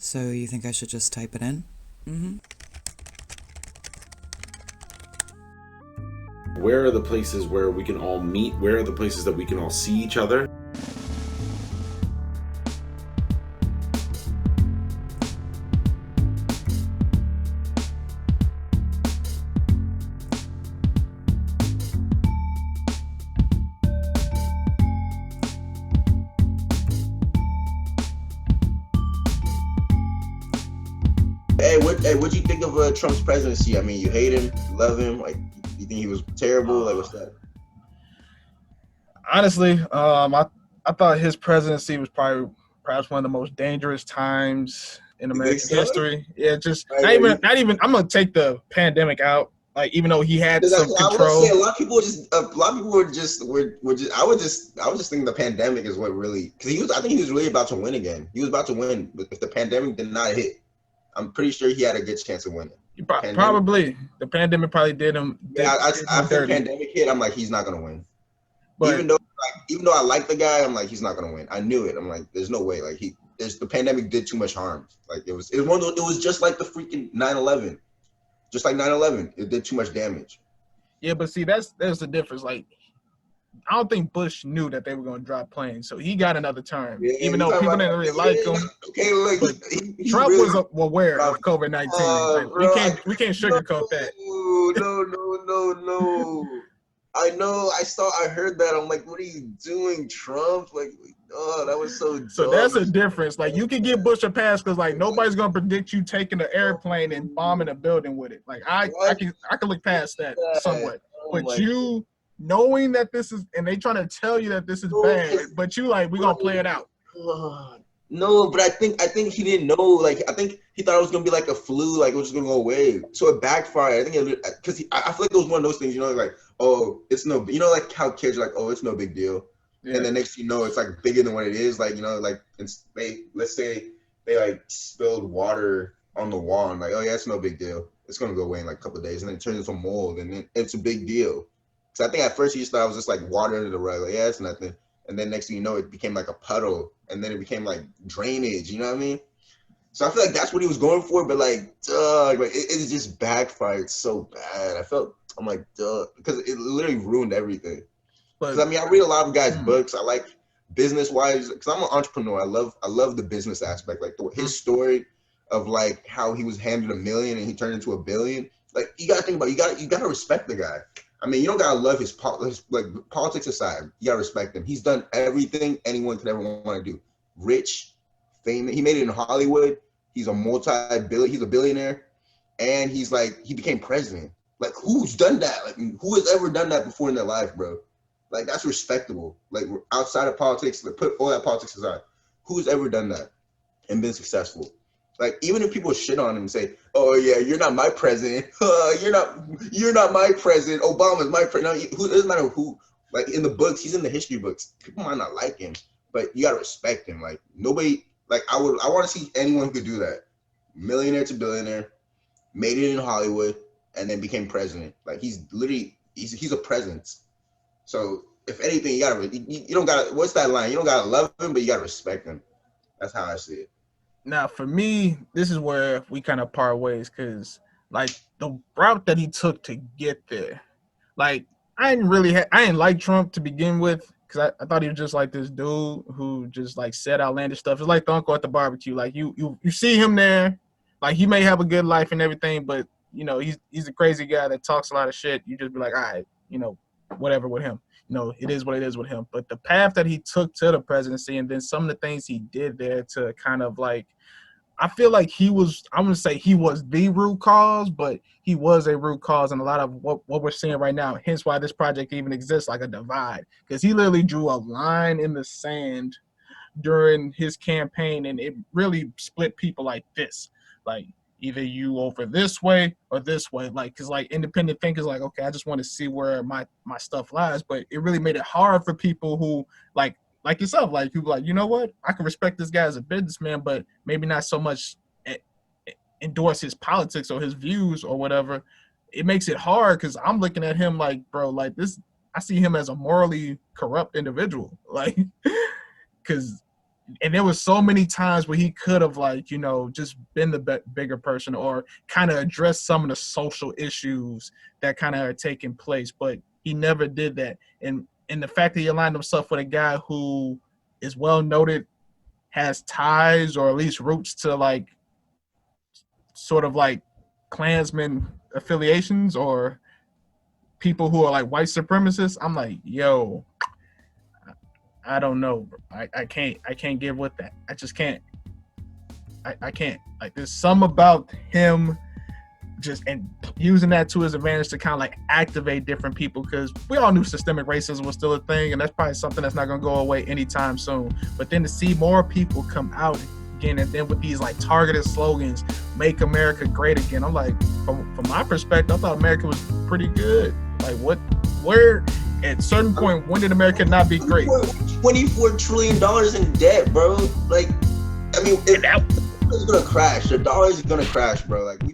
So you think I should just type it in? Mm-hmm. Where are the places where we can all meet? Where are the places that we can all see each other? What'd you think of Trump's presidency? I mean, you hate him, you love him, like you think he was terrible? Like, what's that? Honestly, I thought his presidency was probably perhaps one of the most dangerous times in You think American so? history. Yeah, just Right, right. not even. I'm gonna take the pandemic out. Like, even though he had Because some I will say control, a lot of people were just I was just thinking the pandemic is what really, because I think he was really about to win again. He was about to win, but if the pandemic did not hit, I'm pretty sure he had a good chance of winning. Pandemic, probably the pandemic probably did him yeah, did him after the dirty. pandemic hit, I'm like, he's not gonna win. But Even though I like the guy, I'm like, he's not gonna win. I knew it. I'm like, there's no way. Like the pandemic did too much harm. Like it was one of those, it was just like the freaking 9/11. Just like 9/11, it did too much damage. yeah, but see, that's the difference. Like, I don't think Bush knew that they were going to drop planes, so he got another term, Yeah, even you though talking people about didn't really like yeah, him. okay, look, But he Trump really was aware of COVID-19. Like, we bro, can't sugarcoat that. no. I heard that. I'm like, what are you doing, Trump? Like, oh, that was so So that's dumb. a difference. Like, you can give Bush a pass because like nobody's gonna predict you taking an airplane and bombing a building with it. Like, I What? can look past that somewhat. Oh But my you knowing that this is, and they trying to tell you that this is bad, but you like, we gonna play it out. God. No, but I think he didn't know. Like, I think he thought it was gonna be like a flu, like it was just gonna go away. So it backfired. I think because I feel like it was one of those things, like, oh, it's no, like how kids are like, oh, it's no big deal, Yeah. and then next thing you know, it's like bigger than what it is. Like, like let's say they like spilled water on the wall, and like, oh yeah, it's no big deal. It's gonna go away in like a couple of days, and then it turns into mold, and then it's a big deal. So I think at first he just thought it was just like water under the rug, like, yeah, it's nothing. And then next thing you know, it became like a puddle, and then it became like drainage. You know what I mean? So I feel like that's what he was going for, but like, duh, like it just backfired so bad. I'm like, duh, because it literally ruined everything. Because But I mean, I read a lot of guys' books. I like business wise, because I'm an entrepreneur. I love the business aspect, like his story of like how he was handed $1 million and he turned into $1 billion. Like, you gotta think about it. You gotta respect the guy. I mean, you don't gotta love his like politics aside. You gotta respect him. He's done everything anyone could ever want to do. Rich, famous. He made it in Hollywood. He's He's a billionaire, and he became president. Like, who's done that? Like, who has ever done that before in their life, bro? Like, that's respectable. Like, outside of politics, like, put all that politics aside. Who's ever done that and been successful? Like, even if people shit on him and say, "Oh yeah, you're not my president. You're not my president. Obama's my president." It doesn't matter who. Like, in the books, he's in the history books. People might not like him, but you gotta respect him. Like, nobody. Like, I want to see anyone who could do that. Millionaire to billionaire, made it in Hollywood, and then became president. Like, he's a presence. So if anything, you don't gotta. What's that line? You don't gotta love him, but you gotta respect him. That's how I see it. now, for me, this is where we kind of part ways because, like, the route that he took to get there, like, I didn't like Trump to begin with because I thought he was just like this dude who just like said outlandish stuff. It's like the uncle at the barbecue. Like, you see him there, like, he may have a good life and everything, but he's a crazy guy that talks a lot of shit. You just be like, all right, whatever with him. It is what it is with him. But the path that he took to the presidency and then some of the things he did there to kind of like, I feel like I'm going to say he was the root cause, but he was a root cause in a lot of what we're seeing right now. Hence why this project even exists, like a divide. Because he literally drew a line in the sand during his campaign, and it really split people like this. Like, either you over this way or this way. Like, because like independent thinkers like, okay, I just want to see where my stuff lies. But it really made it hard for people who like yourself, like people like, you know what? I can respect this guy as a businessman, but maybe not so much endorse his politics or his views or whatever. It makes it hard because I'm looking at him like, bro, like this. I see him as a morally corrupt individual, like, because and there was so many times where he could have, like, you know, just been the bigger person or kind of addressed some of the social issues that kind of are taking place, but he never did that. And the fact that he aligned himself with a guy who is well noted, has ties or at least roots to like sort of like Klansman affiliations or people who are like white supremacists, I'm like, yo, I don't know. I can't get with that. I just can't. I can't. Like, there's some about him just and using that to his advantage to kind of like activate different people, because we all knew systemic racism was still a thing, and that's probably something that's not going to go away anytime soon. But then to see more people come out again, and then with these like targeted slogans, "Make America Great Again," I'm like, from my perspective, I thought America was pretty good. Like, where at a certain point, when did America not be great? $24 trillion in debt, bro. Like, I mean, it's gonna crash. The dollar is gonna crash, bro. Like, we